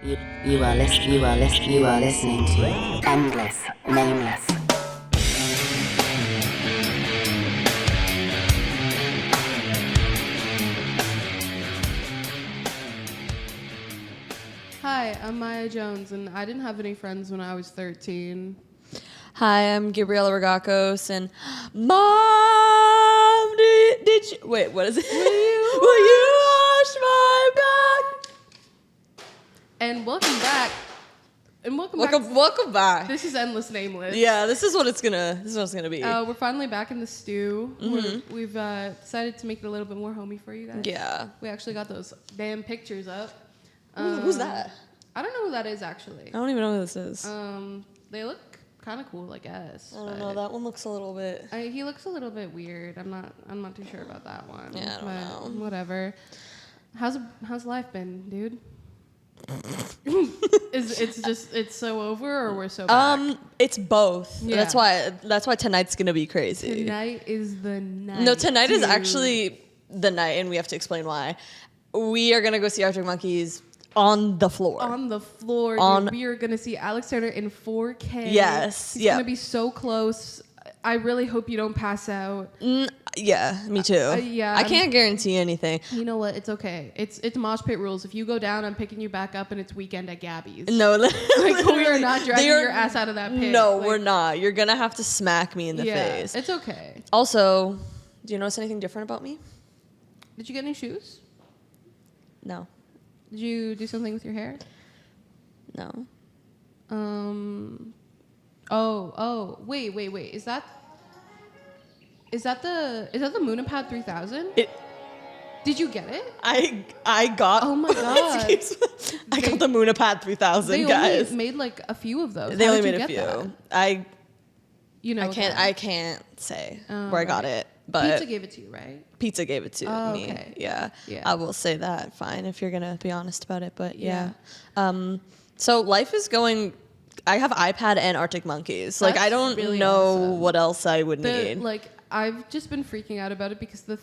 You are listening to Endless, Nameless. Hi, I'm Maya Jones, and I didn't have any friends when I was 13. Hi, I'm Gabriellarigakos, and Mom, did you... Wait, what is it? Will you wash my back? And welcome back. Welcome back. This is Endless Nameless. Yeah, this is what it's gonna be. We're finally back in the stew. Mm-hmm. We've decided to make it a little bit more homey for you guys. Yeah. We actually got those damn pictures up. Who's that? I don't know who that is, actually. I don't even know who this is. They look kind of cool, I guess. I don't know. That one looks a little bit... He looks a little bit weird. I'm not too sure about that one. Yeah, I don't know. Whatever. How's life been, dude? It's so over, or we're so back? It's both. Yeah. That's why tonight's gonna be crazy. Tonight is the night. No, tonight dude. is actually the night, and we have to explain why. We are gonna go see Arctic Monkeys on the floor. On the floor. Dude, we are gonna see Alex Turner in 4K. Yes. It's gonna be so close. I really hope you don't pass out. Yeah, me too. Yeah, I can't guarantee anything. You know what? It's okay. It's mosh pit rules. If you go down, I'm picking you back up, and it's weekend at Gabby's. No, like we are not dragging your ass out of that pit. No, like, we're not. You're gonna have to smack me in the face. It's okay. Also, do you notice anything different about me? Did you get any shoes? No. Did you do something with your hair? No. Oh. Wait. Is that the moonlitmiaa 3000? Did you get it? I got. Oh my god! I got the moonlitmiaa 3000, guys. They only made like a few of those. They How only did made you a get few. That? I can't say where I got it, but Pizza gave it to you, right? Pizza gave it to me. Okay. Yeah. Yeah. I will say that. Fine, if you're gonna be honest about it, but yeah. So life is going. I have iPad and Arctic Monkeys. Like, I don't really know awesome. what else I would need. Like, I've just been freaking out about it because the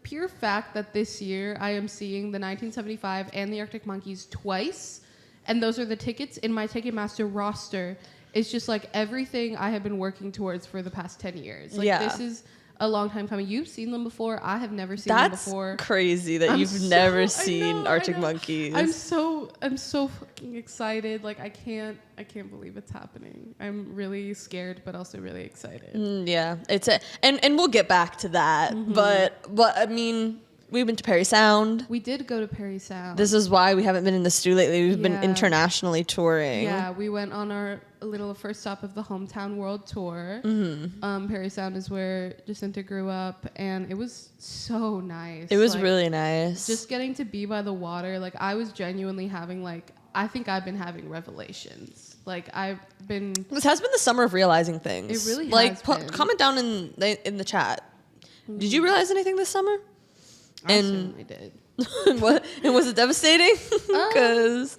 pure fact that this year I am seeing the 1975 and the Arctic Monkeys twice, and those are the tickets in my Ticketmaster roster, is just like everything I have been working towards for the past 10 years. Like, this is a long time coming. You've seen them before. I have never seen them before. That's crazy that you've never seen Arctic Monkeys. I'm so fucking excited. Like, I can't believe it's happening. I'm really scared, but also really excited. Yeah, and we'll get back to that. Mm-hmm. But I mean, we've been to Perry Sound. We did go to Perry Sound. This is why we haven't been in the stew lately. We've been internationally touring. Yeah, we went on our little first stop of the Hometown World Tour. Mm-hmm. Perry Sound is where Jacinta grew up, and it was so nice. It was really nice. Just getting to be by the water. Like, I was genuinely having, like, I think I've been having revelations. Like, This has been the summer of realizing things. It really has been. Comment down in the chat. Mm-hmm. Did you realize anything this summer? I certainly did. What? And was it devastating? Because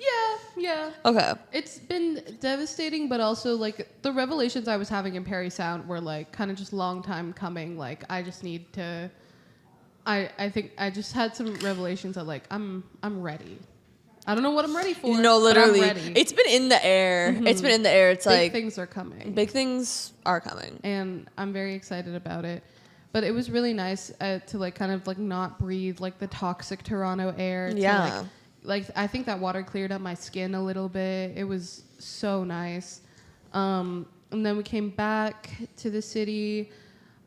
yeah. Okay. It's been devastating, but also like the revelations I was having in Perry Sound were like kind of just long time coming. Like, I just need to. I think I just had some revelations that like I'm ready. I don't know what I'm ready for. No, literally, but I'm ready. It's been in the air. Mm-hmm. It's been in the air. It's big things are coming. Big things are coming, and I'm very excited about it. But it was really nice to like kind of like not breathe like the toxic Toronto air. Yeah. Like I think that water cleared up my skin a little bit. It was so nice. And then we came back to the city.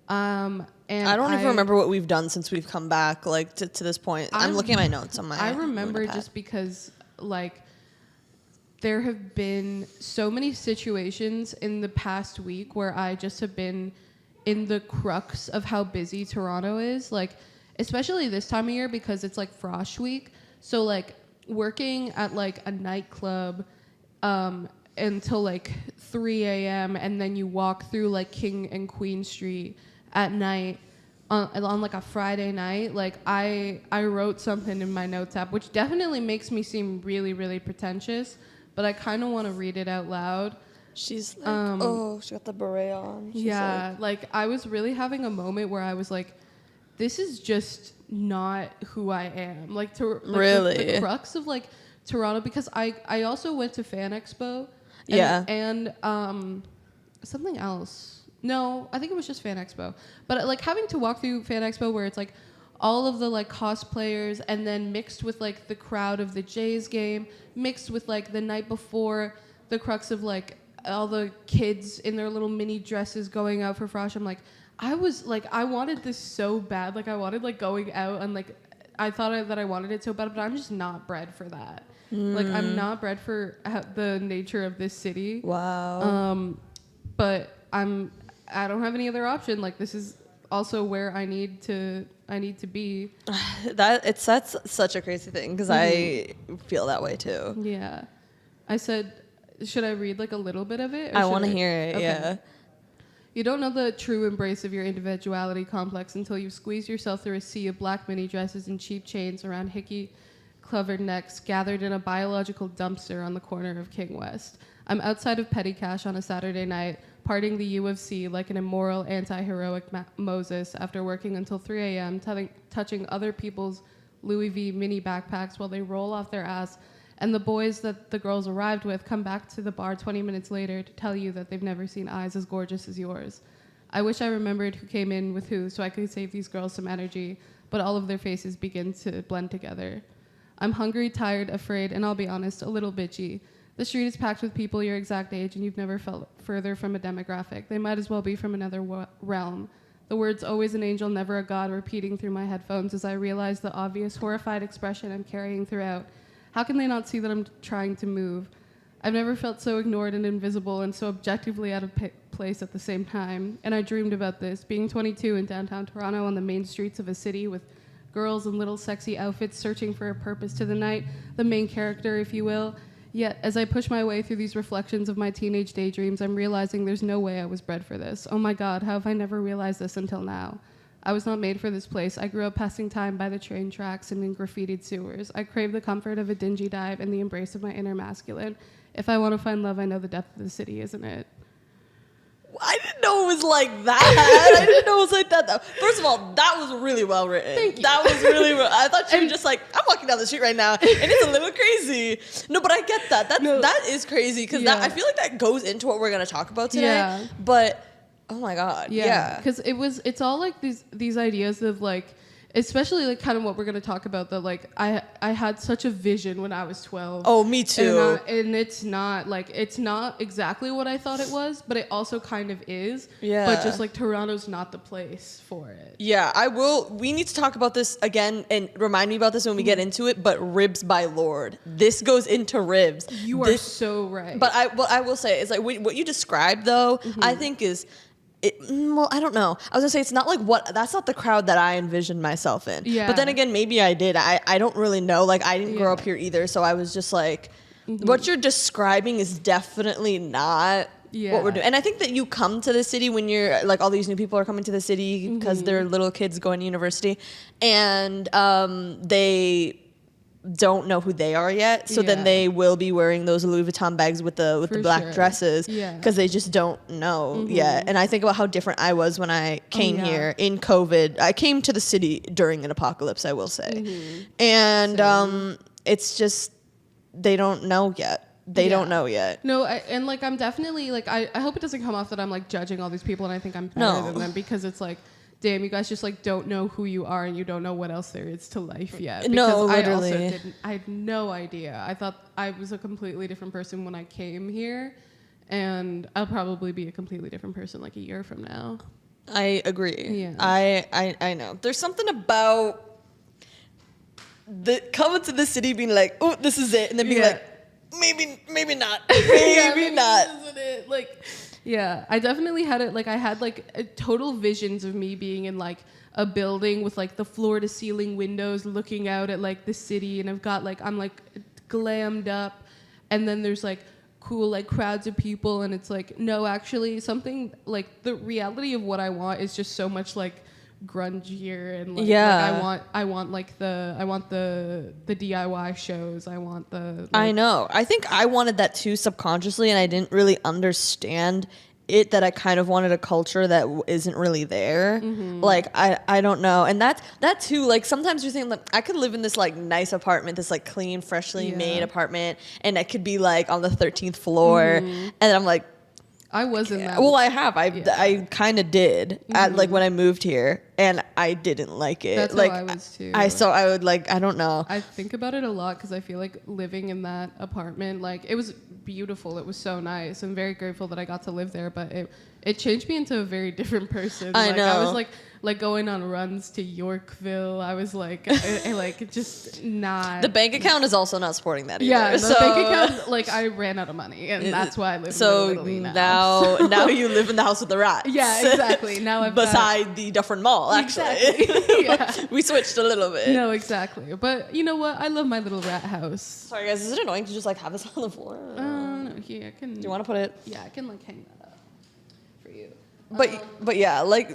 And I don't even remember what we've done since we've come back. Like to this point, I'm looking at my notes on my. I remember just because like there have been so many situations in the past week where I just have been in the crux of how busy Toronto is, like especially this time of year because it's like Frosh Week. So like working at like a nightclub until like 3 a.m. and then you walk through like King and Queen Street at night on like a Friday night. Like I wrote something in my notes app, which definitely makes me seem really, really pretentious, but I kind of want to read it out loud. She's like, she got the beret on. She's like I was really having a moment where I was like, this is just not who I am. Like, the crux of like Toronto because I also went to Fan Expo. And something else. No, I think it was just Fan Expo. But like having to walk through Fan Expo where it's like all of the like cosplayers and then mixed with like the crowd of the Jays game, mixed with like the night before the crux of like all the kids in their little mini dresses going out for Frosh. I'm like, I wanted this so bad. Like I wanted like going out and like I thought that I wanted it so bad, but I'm just not bred for that. Like I'm not bred for the nature of this city. Wow. But I don't have any other option. Like this is also where I need to be. That's such a crazy thing because I feel that way too. Yeah. I said, should I read like a little bit of it? Or I want to hear it. Okay. Yeah. You don't know the true embrace of your individuality complex until you squeeze yourself through a sea of black mini dresses and cheap chains around hickey-covered necks gathered in a biological dumpster on the corner of King West. I'm outside of Petty Cash on a Saturday night, parting the U of C like an immoral, anti-heroic Moses after working until 3 a.m., touching other people's Louis V mini backpacks while they roll off their ass, and the boys that the girls arrived with come back to the bar 20 minutes later to tell you that they've never seen eyes as gorgeous as yours. I wish I remembered who came in with who so I could save these girls some energy, but all of their faces begin to blend together. I'm hungry, tired, afraid, and I'll be honest, a little bitchy. The street is packed with people your exact age, and you've never felt further from a demographic. They might as well be from another realm. The words "always an angel, never a god" repeating through my headphones as I realize the obvious horrified expression I'm carrying throughout. How can they not see that I'm trying to move? I've never felt so ignored and invisible and so objectively out of place at the same time. And I dreamed about this, being 22 in downtown Toronto on the main streets of a city with girls in little sexy outfits searching for a purpose to the night, the main character, if you will. Yet, as I push my way through these reflections of my teenage daydreams, I'm realizing there's no way I was bred for this. Oh my God, how have I never realized this until now? I was not made for this place. I grew up passing time by the train tracks and in graffitied sewers. I crave the comfort of a dingy dive and the embrace of my inner masculine. If I want to find love, I know the depth of the city, isn't it? I didn't know it was like that. I didn't know it was like that, though. First of all, that was really well written. Thank you. That was really well. I thought you were just like, I'm walking down the street right now, and it's a little crazy. No, but I get that. That is crazy, because I feel like that goes into what we're going to talk about today. Yeah. But, oh my God. Yeah. Because it's all like these ideas of like, especially like kind of what we're going to talk about, that like I had such a vision when I was 12. Oh, me too. And it's not exactly what I thought it was, but it also kind of is. Yeah. But just like Toronto's not the place for it. Yeah, we need to talk about this again and remind me about this when we get into it, but Ribs by Lorde. This goes into Ribs. You are so right. But I will say, it's like what you described though, I think is, well, I don't know. I was gonna say it's not like that's not the crowd that I envisioned myself in. Yeah. But then again, maybe I did. I don't really know. Like I didn't grow up here either, so I was just like, what you're describing is definitely not what we're doing. And I think that you come to the city when you're like, all these new people are coming to the city because they're little kids going to university, and they don't know who they are yet, so then they will be wearing those Louis Vuitton bags with the black dresses because they just don't know yet. And I think about how different I was when I came here in COVID. I came to the city during an apocalypse, I will say, and it's just they don't know yet. They don't know yet. No, and like I'm definitely like I hope it doesn't come off that I'm like judging all these people and I think I'm better than them, because it's like, damn, you guys just like don't know who you are and you don't know what else there is to life yet. Because no, literally. I had no idea. I thought I was a completely different person when I came here, and I'll probably be a completely different person like a year from now. I agree. Yeah. I know. There's something about coming to the city being like, oh, this is it, and then being like, maybe not. Maybe not. This isn't it. Like, yeah, I definitely had it. Like, I had like total visions of me being in like a building with like the floor to ceiling windows looking out at like the city, and I'm like glammed up, and then there's like cool like crowds of people, and it's like, no, actually something like the reality of what I want is just so much like grungier, and like, I want the DIY shows. I want the I know. I think I wanted that too subconsciously, and I didn't really understand it that I kind of wanted a culture that isn't really there. Like I don't know, and that too. Like sometimes you think like I could live in this like nice apartment, this like clean, freshly made apartment, and I could be like on the 13th floor, and I'm like. I was in that. Well, I have. I kind of did at like when I moved here, and I didn't like it. That's like how I was too. I would like. I don't know. I think about it a lot because I feel like living in that apartment, like it was beautiful. It was so nice. I'm very grateful that I got to live there, but it changed me into a very different person. I know. I was like going on runs to Yorkville. I was like, like just not. The bank account is also not supporting that either. Yeah, the so, bank account, like I ran out of money, and that's why I live in Italy now. Now you live in the house with the rats. Yeah, exactly. Now I've beside the Dufferin Mall, actually. Exactly. Yeah. We switched a little bit. No, exactly. But you know what? I love my little rat house. Sorry, guys. Is it annoying to just like have this on the floor? No, here I can. Do you want to put it? Yeah, I can like hang that up for you. But yeah, like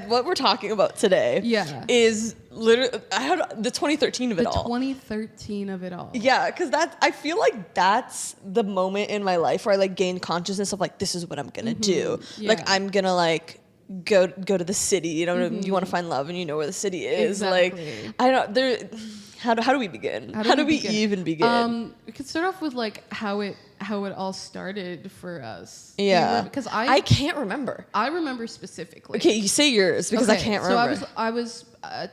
what we're talking about today is literally I had the 2013 of it all. The 2013 of it all. Yeah, because I feel like that's the moment in my life where I like gained consciousness of like this is what I'm gonna do. Yeah. Like I'm gonna like go to the city. You know, you want to find love, and you know where the city is. Exactly. Like I don't there. How do we begin? How do we even begin? We could start off with like how it all started for us. Yeah, because I can't remember. I remember specifically. Okay, you say yours because I can't remember. So I was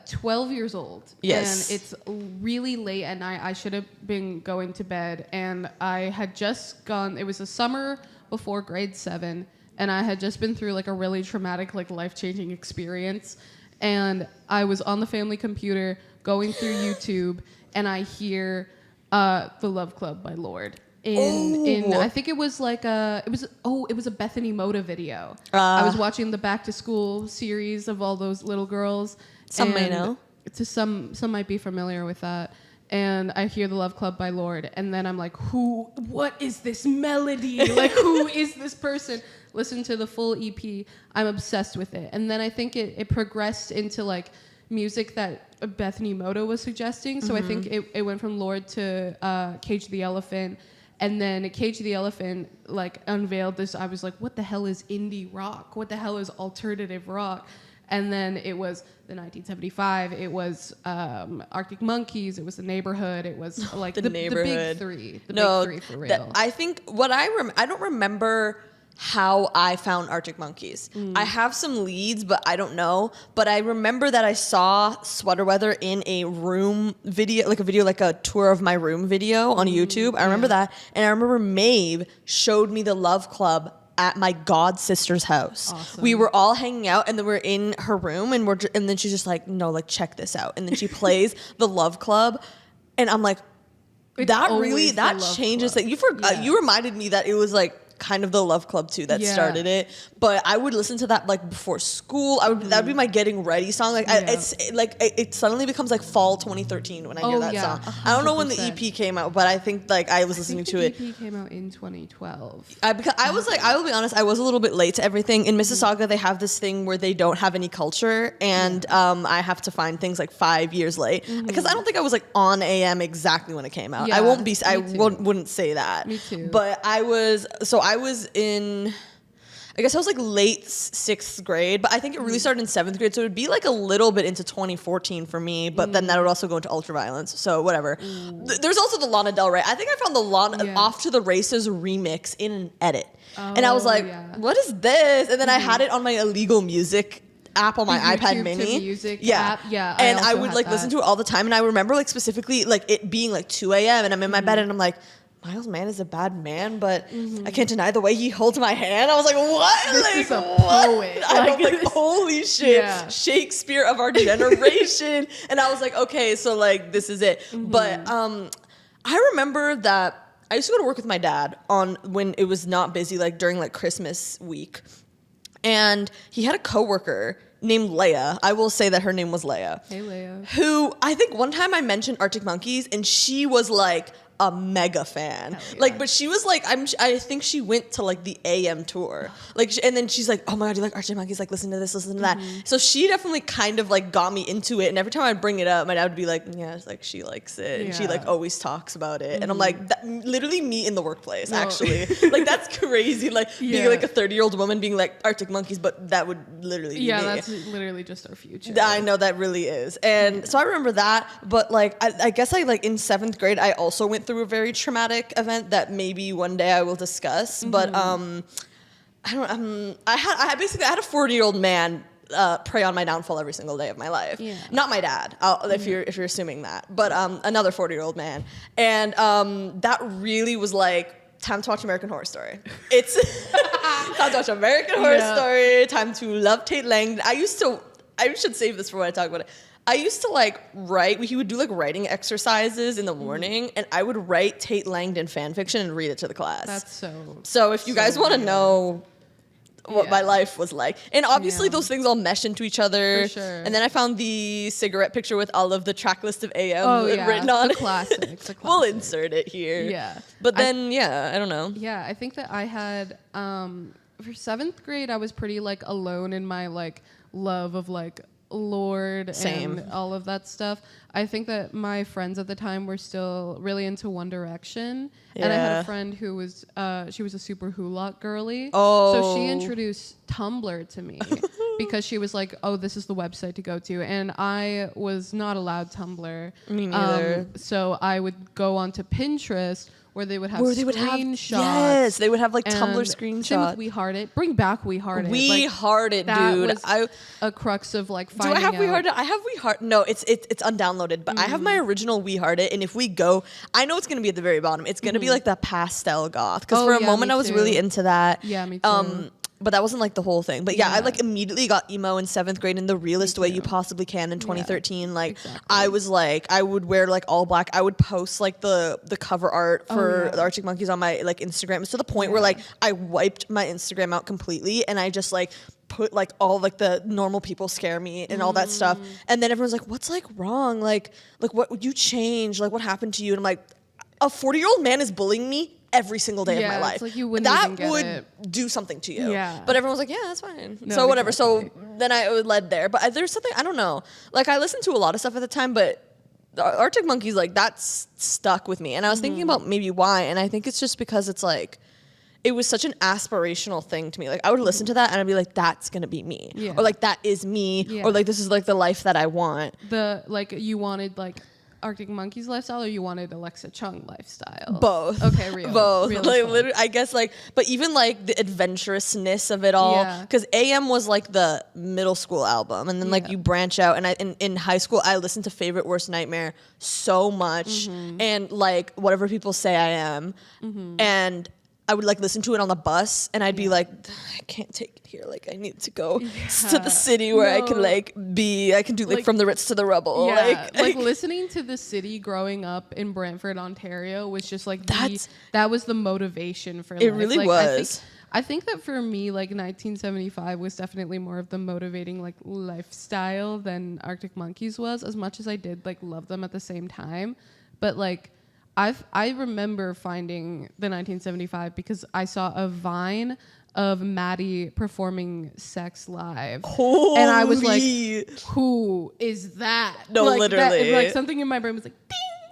12 years old. Yes, and it's really late at night. I should have been going to bed, and I had just gone. It was the summer before grade 7, and I had just been through like a really traumatic, like life-changing experience, and I was on the family computer going through YouTube, and I hear The Love Club by Lorde. In I think it was like it was a Bethany Moda video. I was watching the Back to School series of all those little girls. Some may know. Some might be familiar with that. And I hear The Love Club by Lorde, and then I'm like, what is this melody? Like, who is this person? Listen to the full EP. I'm obsessed with it. And then I think it progressed into like music that Bethany Moda was suggesting. So I think it went from Lorde to Cage the Elephant. And then Cage the Elephant like unveiled this. I was like, what the hell is indie rock? What the hell is alternative rock? And then it was the 1975. It was Arctic Monkeys. It was The Neighborhood. It was like the big three. The big three for real. I think what I don't remember how I found Arctic Monkeys. I have some leads, but I don't know. But I remember that I saw Sweater Weather in a room video, like a tour of my room video on YouTube. I remember that. And I remember Maeve showed me The Love Club at my god sister's house. Awesome. We were all hanging out, and then we're in her room, and then she's just like, no, like check this out. And then she plays The Love Club, and I'm like, that changes that. You reminded me that it was like kind of The Love Club too that started it, but I would listen to that like before school. That would be my getting ready song. Like it suddenly becomes like fall 2013 when I hear that song. 100%. I don't know when the EP came out, but I think like I was listening to it. The EP came out in 2012. Because I was like, I will be honest, I was a little bit late to everything. In Mississauga, they have this thing where they don't have any culture, and I have to find things like 5 years late because I don't think I was like on AM exactly when it came out. I wouldn't say that. Me too. But I was in, I guess I was like late 6th grade, but I think it really started in 7th grade. So it would be like a little bit into 2014 for me, but then that would also go into Ultraviolence. So whatever. There's also the Lana Del Rey. I think I found the Lana Off to the Races remix in an edit. And I was like, what is this? And then I had it on my illegal music app on my iPad Mini. Music app. Yeah. And I would like listen to it all the time. And I remember like specifically like it being like 2 a.m. and I'm in my bed and I'm like, Miles Mann is a bad man, but I can't deny the way he holds my hand. I was like, what? This is a poet. I was like, holy shit. Yeah. Shakespeare of our generation. And I was like, okay, so like this is it. But I remember that I used to go to work with my dad on when it was not busy, like during like Christmas week. And he had a coworker named Leia. I will say that her name was Leia. Hey, Leia. Who I think one time I mentioned Arctic Monkeys, and she was like, a mega fan. Yeah. Like, but she was like, I think she went to like the AM tour. Like, and then she's like, oh my God, do you like Arctic Monkeys? Like, listen to this, listen to that. So she definitely kind of like got me into it. And every time I'd bring it up, my dad would be like, yeah, it's like, she likes it. And she like always talks about it. And I'm like, literally me in the workplace, actually. Like, that's crazy. Like, being like a 30-year-old woman being like Arctic Monkeys, but that would literally be me. That's literally just our future. I know, that really is. And so I remember that, but like I guess I like in 7th grade I also went through a very traumatic event that maybe one day I will discuss. But I had a 40-year-old man prey on my downfall every single day of my life. Not my dad, if you're assuming that, but another 40-year-old man. And that really was like, time to watch American Horror Story. It's time to watch American Horror Story, time to love Tate Langdon. I should save this for when I talk about it. I used to like write, he would do like writing exercises in the morning, and I would write Tate Langdon fan fiction and read it to the class. That's so if you guys want to know what my life was like. And obviously those things all mesh into each other. For sure. And then I found the cigarette picture with all of the track list of AM written on it. Classics. We'll insert it here. Yeah. But then, I don't know. Yeah, I think that I had, for 7th grade, I was pretty like alone in my like love of like Lorde and all of that stuff. I think that my friends at the time were still really into One Direction. And I had a friend who was, she was a super Hulot girly. So she introduced Tumblr to me because she was like, oh, this is the website to go to. And I was not allowed Tumblr. Me neither. So I would go onto Pinterest, where they would have screenshots. Yes, they would have like Tumblr screenshots. Same with We Heart It. Bring back We Heart It. We Heart It, that dude. Was a crux of like finding out. Do I have We Heart It? I have We Heart. No, it's undownloaded, but I have my original We Heart It, and if we go, I know it's gonna be at the very bottom. It's gonna be like the pastel goth, because for a moment I was really into that. Yeah, me too. But that wasn't like the whole thing. But I like immediately got emo in 7th grade in the realest way you possibly can in 2013. Like I was like, I would wear like all black. I would post like the cover art for the Arctic Monkeys on my like Instagram. It's to the point where like I wiped my Instagram out completely, and I just like put like all like the normal people scare me and all that stuff. And then everyone's like, what's like wrong? Like what would you change? Like what happened to you? And I'm like, a 40-year-old man is bullying me every single day of my life. Like you wouldn't even get would it. do something to you. Yeah. But everyone was like, yeah, that's fine. No, so whatever. exactly. So then I led there. But there's something, I don't know. Like I listened to a lot of stuff at the time, but the Arctic Monkeys, like that's stuck with me. And I was thinking about maybe why. And I think it's just because it's like, it was such an aspirational thing to me. Like I would listen to that and I'd be like, that's gonna be me. Or like that is me. Or like this is like the life that I want. You wanted like Arctic Monkeys lifestyle, or you wanted Alexa Chung lifestyle? Both. Okay, real. Both. Real like literally, I guess like, but even like the adventurousness of it all, because AM was like the middle school album, and then like you branch out. And in high school, I listened to Favorite Worst Nightmare so much, and like whatever people say I am, and I would like listen to it on the bus, and I'd be like, I can't take it here. Like I need to go to the city where I can like be. I can do like From the Ritz to the Rubble. Yeah, like listening to The City growing up in Brantford, Ontario was just like that was the motivation for life. It really like, was. I think that for me, like 1975 was definitely more of the motivating like lifestyle than Arctic Monkeys was. As much as I did like love them at the same time, but like. I remember finding the 1975 because I saw a Vine of Maddie performing Sex live. Holy. And I was like, who is that? No, like, literally. Like something in my brain was like,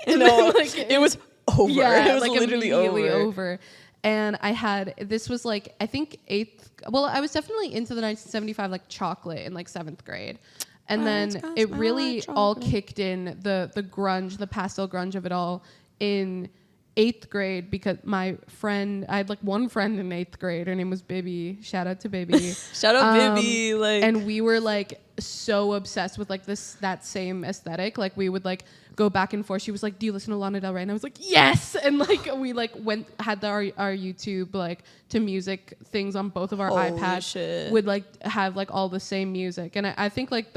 ding! No, like, it was over. Yeah, it was like literally over. And this was like, I think I was definitely into the 1975 like chocolate in like 7th grade. And then it really all kicked in, the grunge, the pastel grunge of it all, in 8th grade, because I had like one friend in 8th grade. Her name was Bibby. Shout out to Bibby. Shout out Bibby. Like, and we were like so obsessed with like that same aesthetic. Like we would like go back and forth. She was like, "Do you listen to Lana Del Rey?" And I was like, "Yes!" And like we like had our YouTube like to music things on both of our iPads. Shit. Would like have like all the same music. And I think like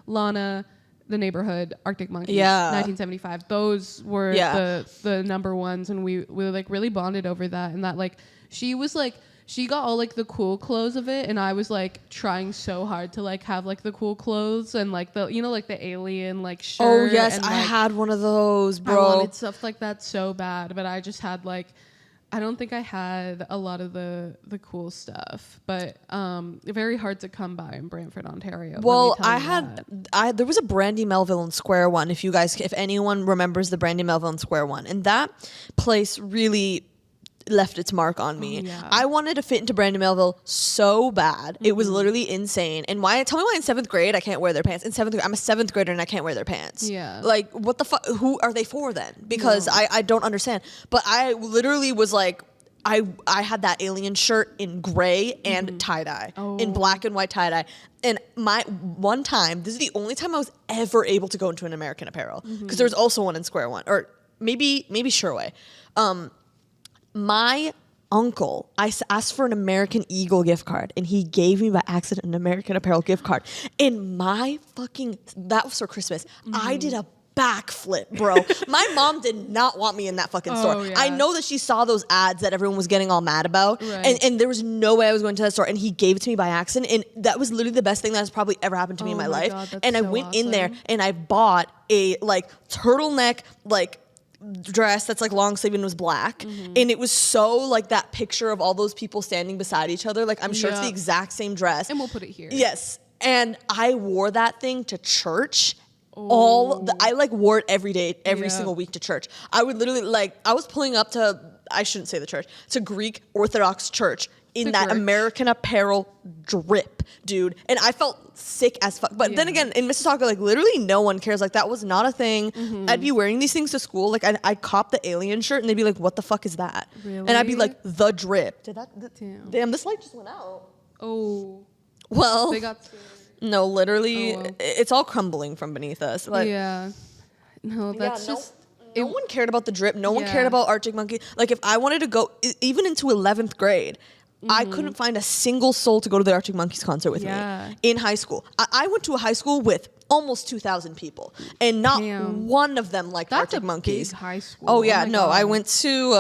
Lana, The Neighborhood, Arctic Monkeys, 1975. Those were the number ones, and we like really bonded over that. And that like she was like she got all like the cool clothes of it, and I was like trying so hard to like have like the cool clothes and like the like the alien like shirt. Oh yes, and, I like, had one of those, bro. I wanted stuff like that so bad, but I just had like, I don't think I had a lot of the cool stuff, but very hard to come by in Brantford, Ontario. Well, there was a Brandy Melville and Square one. If anyone remembers the Brandy Melville and Square one, and that place really left its mark on me. Yeah. I wanted to fit into Brandy Melville so bad. It was literally insane. And tell me why in 7th grade I can't wear their pants. In 7th grade, I'm a 7th grader and I can't wear their pants. Yeah. Like, what the fuck? Who are they for then? Because I don't understand. But I literally was like, I had that alien shirt in gray and tie-dye. In black and white tie-dye. And one time, this is the only time I was ever able to go into an American Apparel. Because there was also one in Square One. Or maybe Sherway. My uncle, I asked for an American Eagle gift card, and he gave me by accident an American Apparel gift card. And that was for Christmas. I did a backflip, bro. My mom did not want me in that fucking store. Yeah. I know that she saw those ads that everyone was getting all mad about, and there was no way I was going to that store, and he gave it to me by accident, and that was literally the best thing that has probably ever happened to me in my life. God, and I went in there, and I bought a like turtleneck like dress that's like long sleeve and was black, and it was so like that picture of all those people standing beside each other. Like I'm sure it's the exact same dress, and we'll put it here. Yes, and I wore that thing to church. I like wore it every day, every single week to church. I would literally I was pulling up to, I shouldn't say the church, to Greek Orthodox church in that American Apparel drip, dude. And I felt sick as fuck. But then again, in Mississauga, like literally no one cares. Like that was not a thing. I'd be wearing these things to school. Like I'd cop the alien shirt and they'd be like, what the fuck is that? Really? And I'd be like, the drip. Damn, this light just went out. Oh. Well. They got scared. No, literally, it's all crumbling from beneath us. Like, yeah. No, that's just... No one cared about the drip. No one cared about Arctic Monkey. Like, if I wanted to go, even into 11th grade, I couldn't find a single soul to go to the Arctic Monkeys concert with me in high school. I went to a high school with almost 2,000 people, and not one of them liked Arctic Monkeys. Big high school. Oh yeah, no, I went to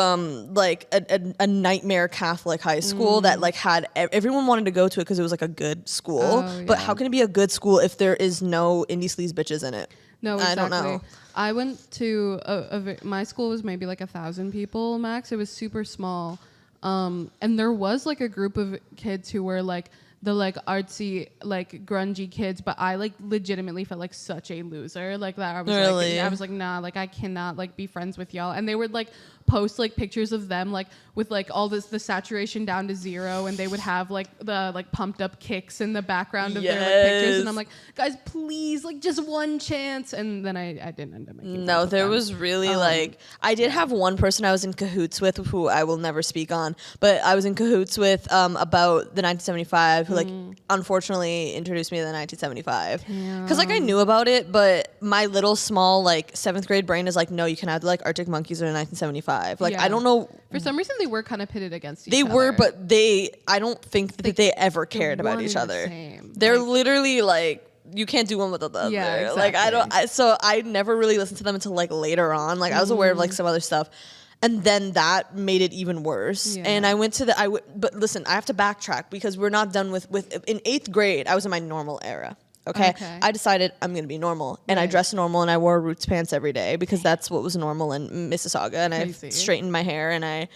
like a nightmare Catholic high school that like had everyone wanted to go to it because it was like a good school. But how can it be a good school if there is no indie sleaze bitches in it? No, exactly. I don't know. I went to my school was maybe like 1,000 people max. It was super small, and there was like a group of kids who were like the like artsy like grungy kids, but I like legitimately felt like such a loser. Like that I was like nah, like I cannot like be friends with y'all. And they would like post like pictures of them like with like all the saturation down to 0, and they would have like the like pumped up kicks in the background of their like pictures, and I'm like, guys, please, like just one chance. And then I didn't end up making friends with them. Was really like I did have one person I was in cahoots with who I will never speak on, but I was in cahoots with about the 1975, who like unfortunately introduced me to the 1975 because like I knew about it, but my little small like 7th grade brain is like, no, you can have like Arctic Monkeys or 1975. Like I don't know, for some reason they were kind of pitted against each other. They were, but I don't think that they ever cared about each other. They're like, literally like, you can't do one without the other. Yeah, exactly. Like so I never really listened to them until like later on. Like I was aware of like some other stuff, and then that made it even worse. And I went to but listen, I have to backtrack because we're not done with in 8th grade I was in my normal era. Okay. I decided I'm going to be normal, and I dressed normal, and I wore Roots pants every day because that's what was normal in Mississauga, and I straightened my hair, and I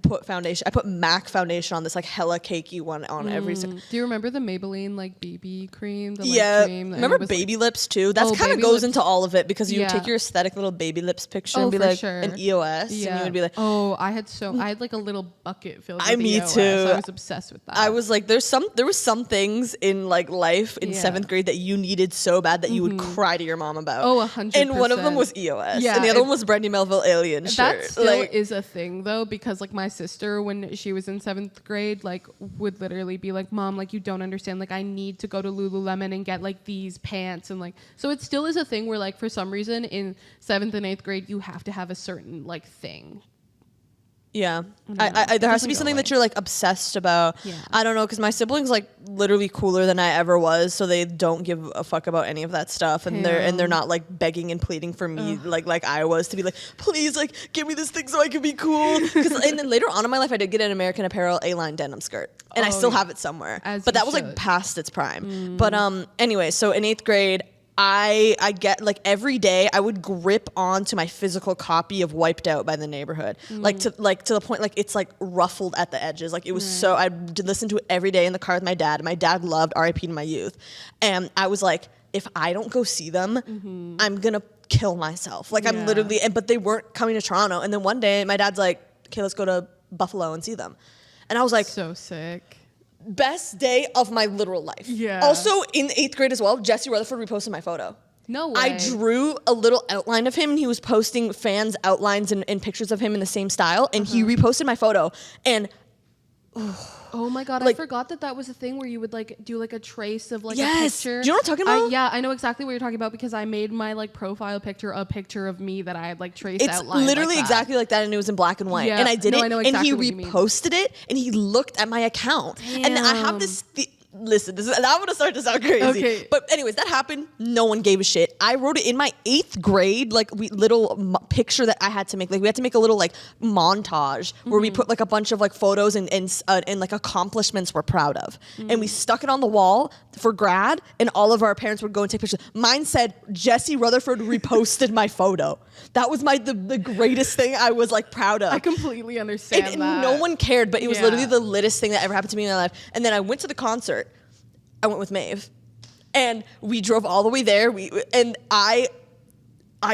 put foundation. I put MAC foundation on, this like hella cakey one on every. Do you remember the Maybelline like BB cream? The, cream remember Baby Lips too? That's kind of goes into all of it because you would take your aesthetic little Baby Lips picture and be like an EOS, and you would be like, I had like a little bucket filled with me EOS. too. I was obsessed with that. I was like, there was some things in like life in 7th grade that you needed so bad that you would cry to your mom about. 100%. And one of them was EOS, and the other one was Brandy Melville Alien shirt. That still is a thing though, because like my sister, when she was in 7th grade, like would literally be like, Mom, like you don't understand, like I need to go to Lululemon and get like these pants, and like, so it still is a thing where like for some reason in 7th and 8th grade you have to have a certain like thing. Yeah. There has to be something that you're like obsessed about. Yeah. I don't know, because my siblings like literally cooler than I ever was, so they don't give a fuck about any of that stuff, and they're not like begging and pleading for me like I was to be like, please like give me this thing so I can be cool. And then later on in my life I did get an American Apparel A-line denim skirt, and I still have it somewhere. But that was like past its prime. But anyway, so in 8th grade I get like every day I would grip onto my physical copy of Wiped Out by The Neighborhood, like to the point like it's like ruffled at the edges. Like it was so, I did listen to it every day in the car with my dad. My dad loved R.I.P. to my youth, and I was like, if I don't go see them, I'm gonna kill myself. Like I'm literally, but they weren't coming to Toronto. And then one day my dad's like, okay, let's go to Buffalo and see them. And I was like, so sick. Best day of my literal life. Yeah. Also in 8th grade as well, Jesse Rutherford reposted my photo. No way. I drew a little outline of him, and he was posting fans' outlines and pictures of him in the same style, and he reposted my photo. And oh my god, like, I forgot that was a thing where you would like do like a trace of like a yes. picture. Do you know what I'm talking about? Yeah, I know exactly what you're talking about, because I made my like profile picture a picture of me that I had like traced outlined. It's literally like exactly like that, and it was in black and white. Yeah. And I did No, it, I know and exactly he what you mean. reposted it, and he looked at my account. And I have this... Listen, I'm gonna start to sound crazy. Okay. But anyways, that happened. No one gave a shit. I wrote it in my 8th grade, like picture that I had to make. Like we had to make a little like montage where we put like a bunch of like photos and like accomplishments we're proud of, and we stuck it on the wall for grad, and all of our parents would go and take pictures. Mine said Jesse Rutherford reposted my photo. That was the greatest thing I was like proud of. I completely understand and that. No one cared, but it was literally the littest thing that ever happened to me in my life. And then I went to the concert. I went with Maeve, and we drove all the way there. I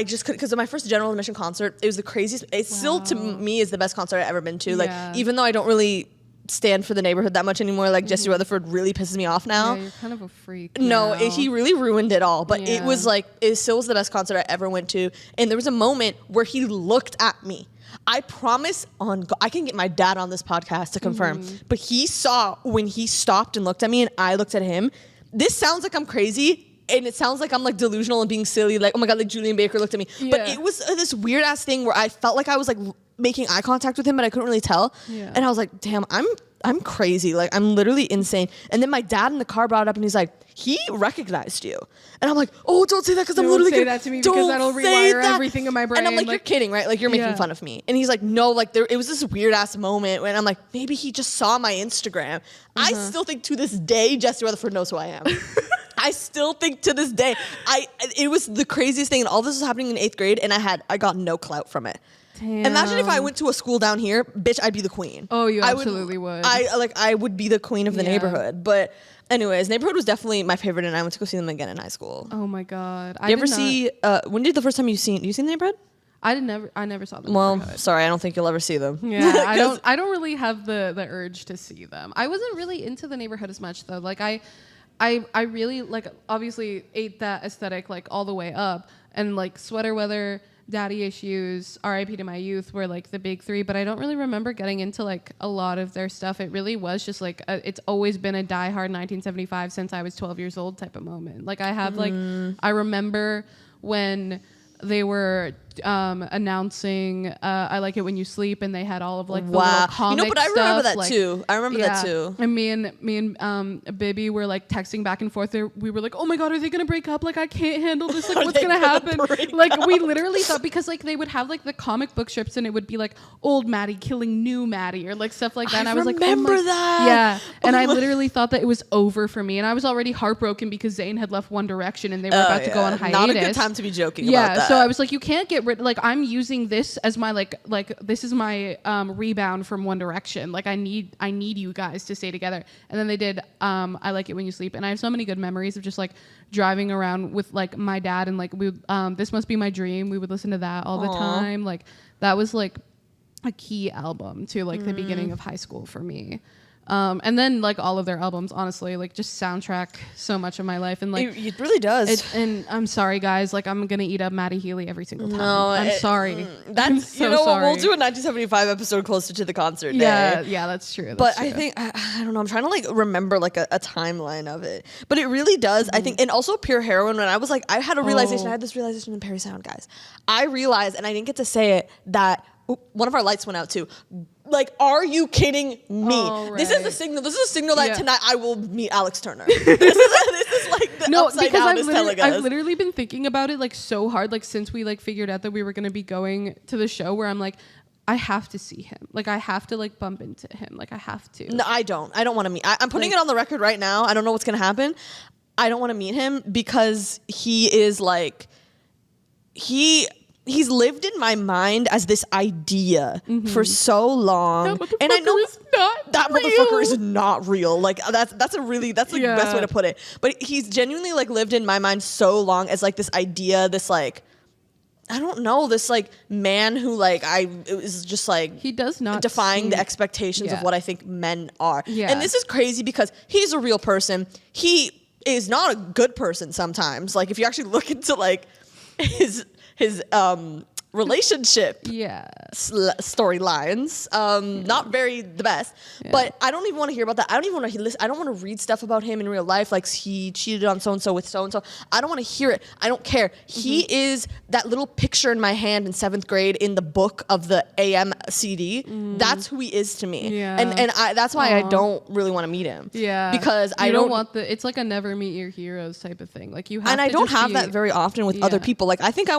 just couldn't, because of my first general admission concert, it was the craziest. It still to me is the best concert I've ever been to. Like even though I don't really stand for The Neighborhood that much anymore, like Jesse Rutherford really pisses me off now. Yeah, you're kind of a freak. No, he really ruined it all. But it was like, it still was the best concert I ever went to. And there was a moment where he looked at me. I promise I can get my dad on this podcast to confirm, but he saw when he stopped and looked at me and I looked at him. This sounds like I'm crazy, and it sounds like I'm like delusional and being silly, like, oh my god, like Julian Baker looked at me. But it was this weird ass thing where I felt like I was like making eye contact with him, but I couldn't really tell. And I was like, damn, I'm crazy. Like I'm literally insane. And then my dad in the car brought it up, and he's like, he recognized you. And I'm like, oh, don't say that, because I'm literally say that to me, because that'll rewire everything in my brain. And I'm like, you're kidding, right? Like you're making fun of me. And he's like, no, like it was this weird ass moment when I'm like, maybe he just saw my Instagram. I still think to this day Jesse Rutherford knows who I am. I still think to this day, it was the craziest thing, and all this was happening in 8th grade, and I got no clout from it. Damn. Imagine if I went to a school down here, bitch, I'd be the queen. Oh, you absolutely would. I would be the queen of the neighborhood. But anyways, Neighborhood was definitely my favorite, and I went to go see them again in high school. Oh my god! You ever see? When did the first time you seen The Neighborhood? I never saw them. Well, sorry, I don't think you'll ever see them. Yeah, I don't really have the urge to see them. I wasn't really into The Neighborhood as much though. Like I really like, obviously ate that aesthetic like all the way up, and like Sweater Weather, Daddy Issues, R.I.P. to My Youth were like the big three, but I don't really remember getting into like a lot of their stuff. It really was just like it's always been a Die Hard 1975 since I was 12 years old type of moment. Like I have like, I remember when they were announcing I Like It When You Sleep, and they had all of like the little comic but I remember stuff, that too. I remember that too. And me and Bibby were like texting back and forth. We were like, oh my god, are they gonna break up? Like I can't handle this. Like what's gonna happen? Like we literally thought, because like they would have like the comic book strips, and it would be like old Maddie killing new Maddie, or like stuff like that. And I was like, remember that. Yeah. And I literally thought that it was over for me, and I was already heartbroken because Zayn had left One Direction and they were about to go on hiatus. Not a good time to be joking about that. So I was like, you can't get rid. Like I'm using this as my like this is my rebound from One Direction. Like I need you guys to stay together. And then they did I Like It When You Sleep, and I have so many good memories of just like driving around with like my dad, and like we This Must Be My Dream, we would listen to that all the time. Like that was like a key album to like the beginning of high school for me. And then like all of their albums, honestly, like just soundtrack so much of my life, and like it really does. And I'm sorry, guys, like I'm gonna eat up Maddie Healy every single time. No, I'm sorry. That's so you know sorry. what, we'll do a 1975 episode closer to the concert day. Yeah, that's true. But I think I don't know. I'm trying to like remember like a timeline of it, but it really does. I think, and also Pure Heroin. When I was like, I had a realization. I had this realization in Perry Sound, guys. I realized, and I didn't get to say it, that one of our lights went out too. Like, are you kidding me? Oh, right. This is a signal. This is a signal that tonight I will meet Alex Turner. this is like the upside down is telling us. I've literally been thinking about it like so hard, like since we like figured out that we were gonna be going to the show, where I'm like, I have to see him. Like, I have to like bump into him. Like, I have to. No, I don't want to meet. I'm putting it on the record right now. I don't know what's gonna happen. I don't want to meet him because he is like he's lived in my mind as this idea for so long, and I know that motherfucker is not real. Like that's the best way to put it. But he's genuinely like lived in my mind so long as like this idea, this like, I don't know, this like man who like is just like, he does not defying the expectations of what I think men are. Yeah. And this is crazy because he's a real person. He is not a good person sometimes. Like if you actually look into like his relationship storylines, not very the best. But I don't even want to hear about that. I don't even want to listen. I don't want to read stuff about him in real life, like he cheated on so and so with so and so. I don't want to hear it. I don't care. He is that little picture in my hand in 7th grade in the book of the AM CD. That's who he is to me. And that's why I don't really want to meet him. Because I don't want it's like a never meet your heroes type of thing. Like you have, and I don't have that very often with other people. Like I think I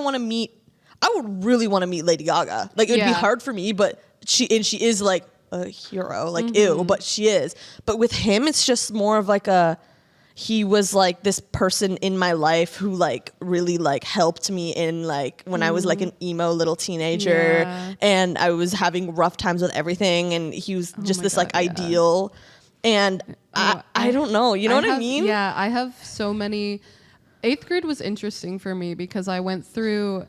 would really want to meet Lady Gaga. Like it would be hard for me, but she is like a hero. Like ew, but she is. But with him, it's just more of like he was like this person in my life who like really like helped me in like when I was like an emo little teenager and I was having rough times with everything, and he was just this like ideal. And I don't know, you know what I mean? Yeah, I have so many. 8th grade was interesting for me because I went to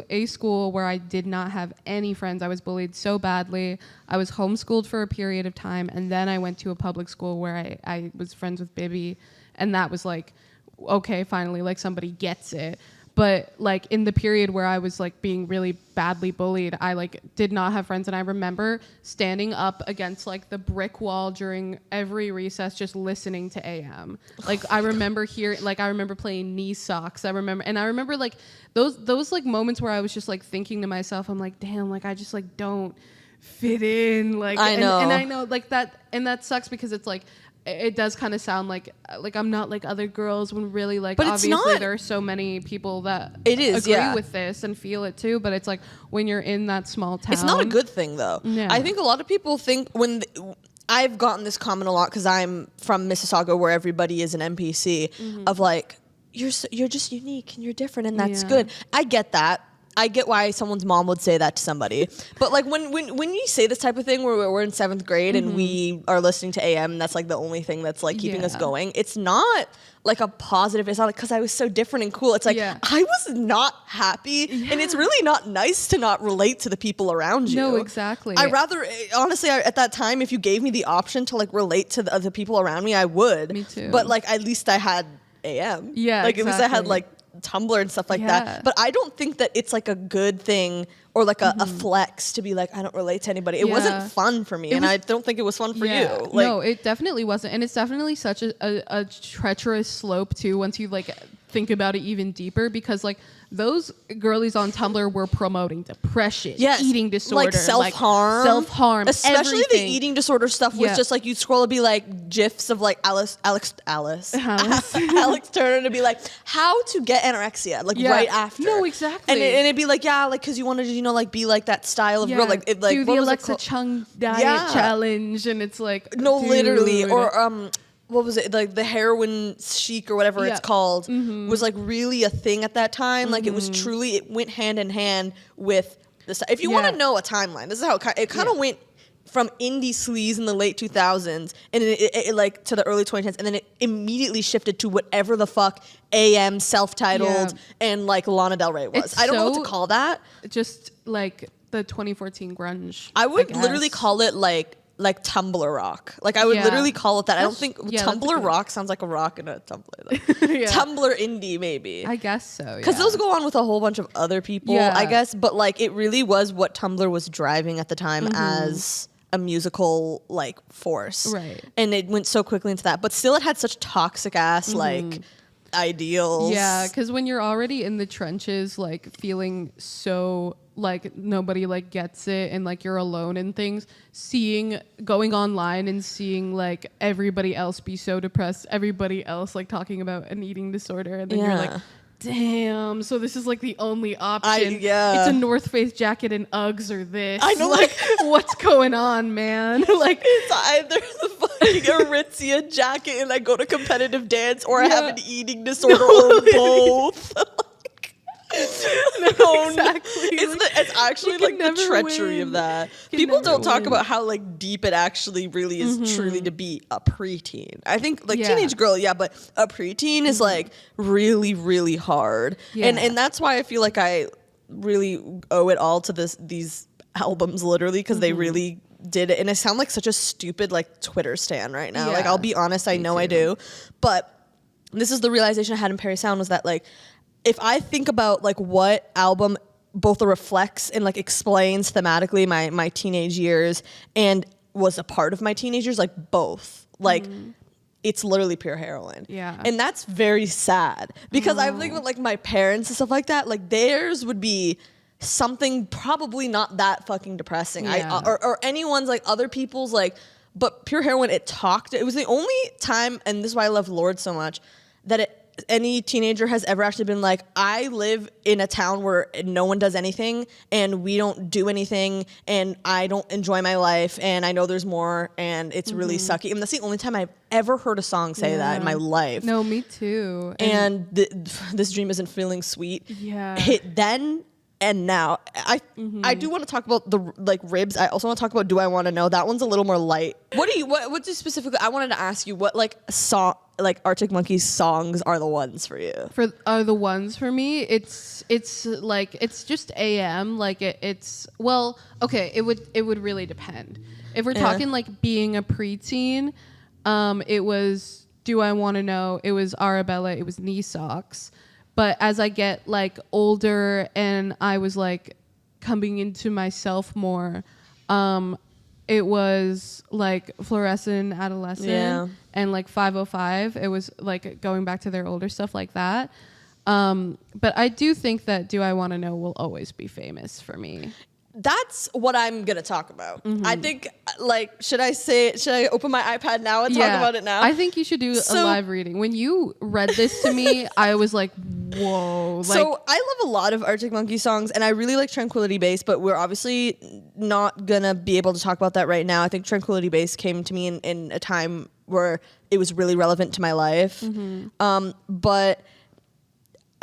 a school where I did not have any friends. I was bullied so badly. I was homeschooled for a period of time, and then I went to a public school where I was friends with Bibby, and that was like, okay, finally, like somebody gets it. But like in the period where I was like being really badly bullied, I like did not have friends. And I remember standing up against like the brick wall during every recess, just listening to AM. Like I remember I remember playing knee socks. I remember like those like moments where I was just like thinking to myself, I'm like, damn, like I just like don't fit in. Like I know. And I know like that, and that sucks because it's like, it does kind of sound like I'm not like other girls, when really like, but obviously there are so many people that agree with this and feel it too. But it's like when you're in that small town, it's not a good thing though. Yeah. I think a lot of people think I've gotten this comment a lot because I'm from Mississauga, where everybody is an NPC of like, you're just unique and you're different, and that's good. I get that. I get why someone's mom would say that to somebody. But like when you say this type of thing where we're in 7th grade and we are listening to AM, and that's like the only thing that's like keeping us going, it's not like a positive. It's not like because I was so different and cool. It's like I was not happy, and it's really not nice to not relate to the people around you. No, exactly. I rather, honestly, at that time, if you gave me the option to like relate to the other people around me, I would. Me too. But like at least I had AM. Yeah, like at least I had like Tumblr and stuff like that. But I don't think that it's like a good thing or like a flex to be like, I don't relate to anybody. It wasn't fun for me, and I don't think it was fun for you. Like, no, it definitely wasn't. And it's definitely such a treacherous slope too, once you like think about it even deeper, because like those girlies on Tumblr were promoting depression, eating disorder, like self-harm, especially everything. The eating disorder stuff was just like, you'd scroll and be like gifs of like Alex Turner to be like, how to get anorexia, like right after. No, exactly. And it'd be like, like, because you wanted to, like be like that style of girl, like it, like do the Alexa Chung diet challenge, and it's like, literally, or what was it, like the heroin chic or whatever it's called, was like really a thing at that time. Like it was truly, it went hand in hand with this. If you want to know a timeline, this is how it kind of went from indie sleaze in the late 2000s and it like to the early 2010s, and then it immediately shifted to whatever the fuck AM self-titled and like Lana Del Rey was. I don't know what to call that. Just like the 2014 grunge. I would literally call it like Tumblr rock. Like I would literally call it that. I don't think Tumblr rock sounds like a rock in a Tumblr. Like, Tumblr indie maybe. I guess so. Because those go on with a whole bunch of other people, I guess. But like it really was what Tumblr was driving at the time as a musical like force. Right. And it went so quickly into that. But still it had such toxic ass like ideals. Yeah, because when you're already in the trenches, like feeling so like nobody like gets it and like you're alone and things, going online and seeing like everybody else be so depressed, everybody else like talking about an eating disorder, and then you're like, damn, so this is like the only option. It's a North Face jacket and Uggs or this. I know, like what's going on, man? Like it's either the fucking Aritzia jacket and I go to competitive dance, or I have an eating disorder, or both. No, exactly. It's actually like the treachery of that. People don't talk about how like deep it actually really is truly to be a preteen. I think like teenage girl, but a preteen is like really, really hard. And that's why I feel like I really owe it all to these albums, literally, because they really did it. And I sound like such a stupid like Twitter stan right now. Like, I'll be honest, I know I do. But this is the realization I had in Perry Sound, was that like, if I think about like what album both reflects and like explains thematically my teenage years and was a part of my teenage years, like both, like it's literally pure heroin. Yeah. And that's very sad, because I think with like my parents and stuff like that, like theirs would be something probably not that fucking depressing. Or anyone's like other people's like, but pure heroin, it was the only time, and this is why I love Lorde so much, that any teenager has ever actually been like, I live in a town where no one does anything and we don't do anything and I don't enjoy my life and I know there's more and it's really sucky. And that's the only time I've ever heard a song say that in my life. No, me too. And this dream isn't feeling sweet. Yeah. Hit then and now. I do want to talk about the like Ribs. I also want to talk about Do I Want to Know. That one's a little more light. What do you specifically, I wanted to ask you what like song, like Arctic Monkeys songs are the ones for you? Are the ones for me? It's like, it's just AM. Like it's well, okay. It would really depend. If we're talking like being a preteen, it was Do I Want to Know. It was Arabella. It was Knee Socks. But as I get like older and I was like coming into myself more, it was like Fluorescent Adolescent and like 505. It was like going back to their older stuff like that. But I do think that Do I Want to Know will always be famous for me. That's what I'm going to talk about. I think, like, should I open my iPad now and talk about it now? I think you should do a live reading. When you read this to me, I was like, whoa. Like, so I love a lot of Arctic Monkey songs, and I really like Tranquility Base, but we're obviously not going to be able to talk about that right now. I think Tranquility Base came to me in a time where it was really relevant to my life. But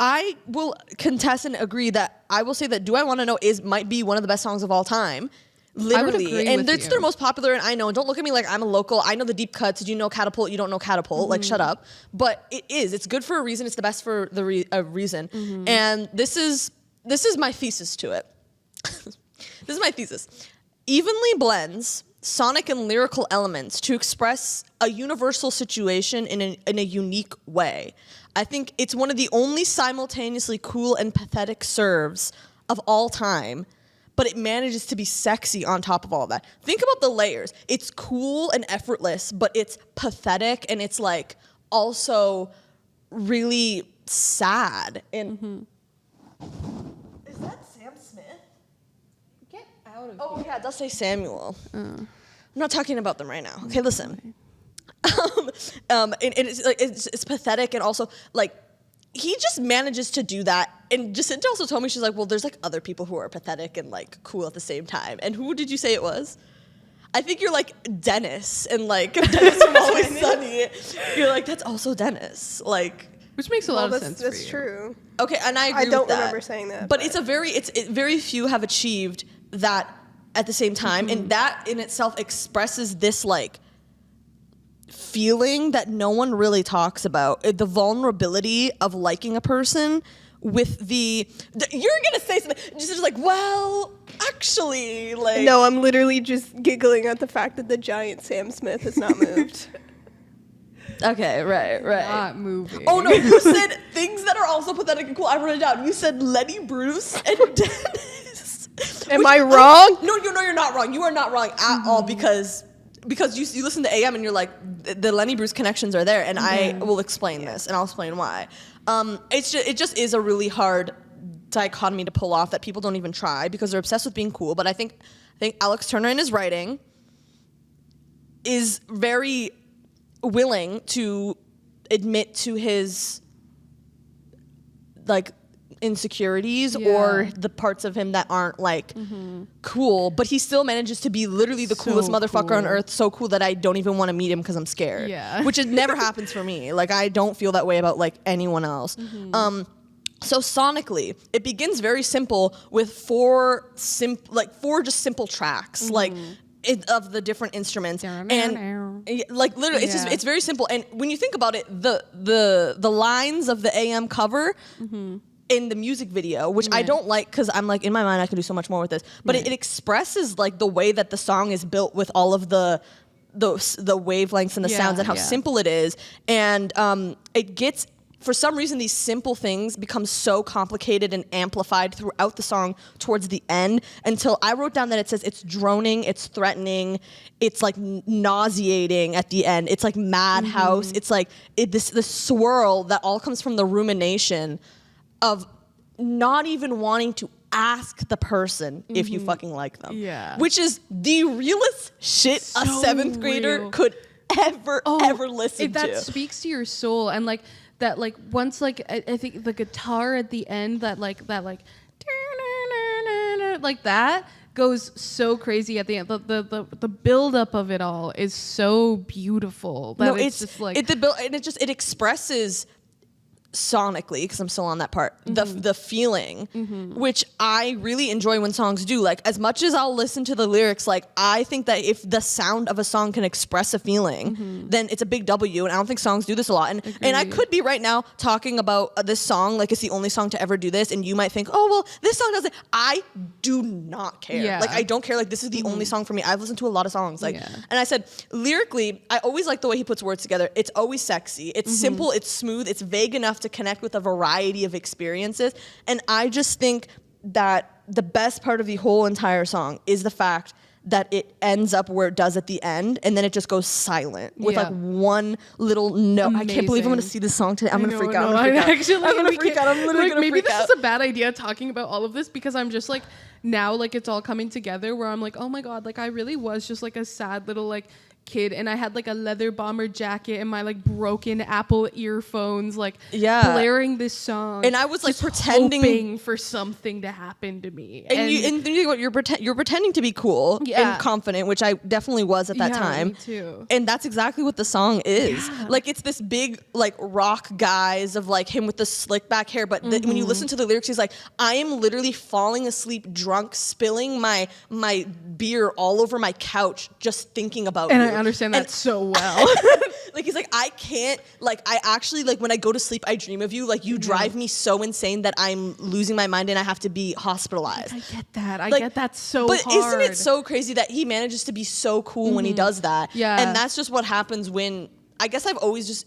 I will contest and agree that I will say that Do I Want to Know might be one of the best songs of all time. Literally. And it's their most popular, and I know, and don't look at me like I'm a local. I know the deep cuts. Did you know Catapult? You don't know Catapult. Like, shut up. But it is. It's good for a reason. It's the best for a reason. And this is my thesis to it. This is my thesis. Evenly blends sonic and lyrical elements to express a universal situation in a unique way. I think it's one of the only simultaneously cool and pathetic serves of all time, but it manages to be sexy on top of all of that. Think about the layers. It's cool and effortless, but it's pathetic and it's like also really sad. And is that Sam Smith? Get out of here. Oh yeah, it does say Samuel. I'm not talking about them right now. Okay, listen. And it's pathetic, and also like he just manages to do that. And Jacinta also told me, she's like, well, there's like other people who are pathetic and like cool at the same time. And who did you say it was? I think you're like Dennis, and like Dennis from Always Sunny. You're like, that's also Dennis, like, which makes a lot of sense. That's true. Okay, and I agree. I don't with that. remember saying that, but it's very few have achieved that at the same time, and that in itself expresses this like feeling that no one really talks about, the vulnerability of liking a person with you're gonna say something just like, well, actually, like, no, I'm literally just giggling at the fact that the giant Sam Smith has not moved. Okay, right. Not moving. Oh no, you said things that are also pathetic and cool. I wrote it down. You said Lenny Bruce and Dennis. Am I wrong? No, you're not wrong. You are not wrong at all, because because you listen to AM and you're like, the Lenny Bruce connections are there, and I will explain this, and I'll explain why. It just is a really hard dichotomy to pull off that people don't even try because they're obsessed with being cool. But I think Alex Turner in his writing is very willing to admit to his like insecurities or the parts of him that aren't like cool, but he still manages to be literally the coolest motherfucker on earth, so cool that I don't even want to meet him because I'm scared. Which it never happens for me. Like I don't feel that way about like anyone else. So sonically, it begins very simple with four just simple tracks, of the different instruments, and like literally, it's very simple. And when you think about it, the lines of the AM cover in the music video, which I don't like because I'm like in my mind I could do so much more with this, but it expresses like the way that the song is built with all of the wavelengths and the sounds and how simple it is, and it gets. For some reason, these simple things become so complicated and amplified throughout the song towards the end until I wrote down that it says it's droning, it's threatening, it's like nauseating at the end. It's like madhouse. It's like this swirl that all comes from the rumination of not even wanting to ask the person if you fucking like them. Yeah. Which is the realest shit a seventh grader could ever listen to. That speaks to your soul, and like that, like once, like I think the guitar at the end, that like that goes so crazy at the end. The build up of it all is so beautiful. That it's just like it expresses sonically, because I'm still on that part, the feeling, which I really enjoy when songs do. Like, as much as I'll listen to the lyrics, like I think that if the sound of a song can express a feeling, then it's a big W, and I don't think songs do this a lot. And I could be right now talking about this song like it's the only song to ever do this, and you might think, oh well, this song does it. I do not care. Like, I don't care. Like, this is the only song for me. I've listened to a lot of songs, like, and I said lyrically, I always like the way he puts words together. It's always sexy, it's simple, it's smooth, it's vague enough to connect with a variety of experiences. And I just think that the best part of the whole entire song is the fact that it ends up where it does at the end, and then it just goes silent with like one little note. Amazing. I can't believe I'm going to see this song today. I'm going to freak out. I'm going to freak out. I'm literally going to maybe freak out. This is a bad idea talking about all of this, because I'm just like, now like it's all coming together where I'm like, oh my God, like I really was just like a sad little like kid, and I had like a leather bomber jacket and my like broken Apple earphones, like blaring this song, and I was like pretending for something to happen to me. And you know what, you're pretending to be cool and confident, which I definitely was at that time. Me too. And that's exactly what the song is. Like, it's this big like rock guise of like him with the slick back hair, but when you listen to the lyrics, he's like, I am literally falling asleep drunk, spilling my beer all over my couch just thinking about you. I understand that so well. Like, he's like, I can't, like, I actually, like, when I go to sleep, I dream of you. Like, you drive me so insane that I'm losing my mind and I have to be hospitalized. I get that. I get that so hard. But isn't it so crazy that he manages to be so cool when he does that? Yeah. And that's just what happens when, I guess I've always just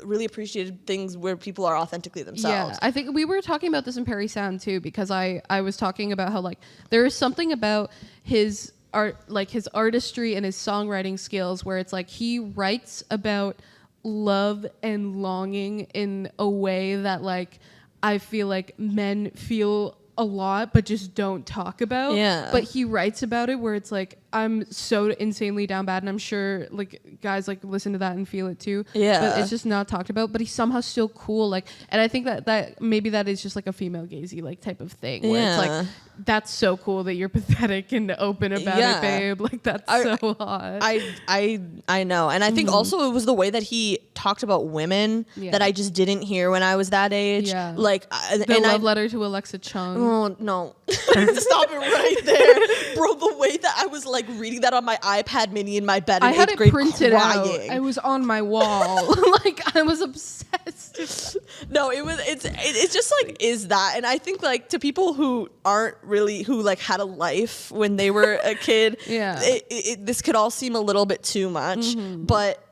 really appreciated things where people are authentically themselves. Yeah, I think we were talking about this in Perry Sound too, because I was talking about how like there is something about his art, like his artistry and his songwriting skills, where it's like he writes about love and longing in a way that like I feel like men feel a lot but just don't talk about. Yeah. But he writes about it where it's like, I'm so insanely down bad, and I'm sure like guys like listen to that and feel it too. Yeah. But it's just not talked about, but he's somehow still cool. Like, and I think that maybe that is just like a female gazy like type of thing where it's like, that's so cool that you're pathetic and open about it, babe. Like, that's so hot. I know. And I think also it was the way that he talked about women that I just didn't hear when I was that age. Yeah. Like, the love letter to Alexa Chung. Oh no. Stop it right there. Bro, the way that I was like reading that on my iPad mini in my bed in 8th grade, printed crying. out. I was on my wall. Like, I was obsessed. No, it's just like, is that? And I think like to people who aren't really, who like had a life when they were a kid, this could all seem a little bit too much, but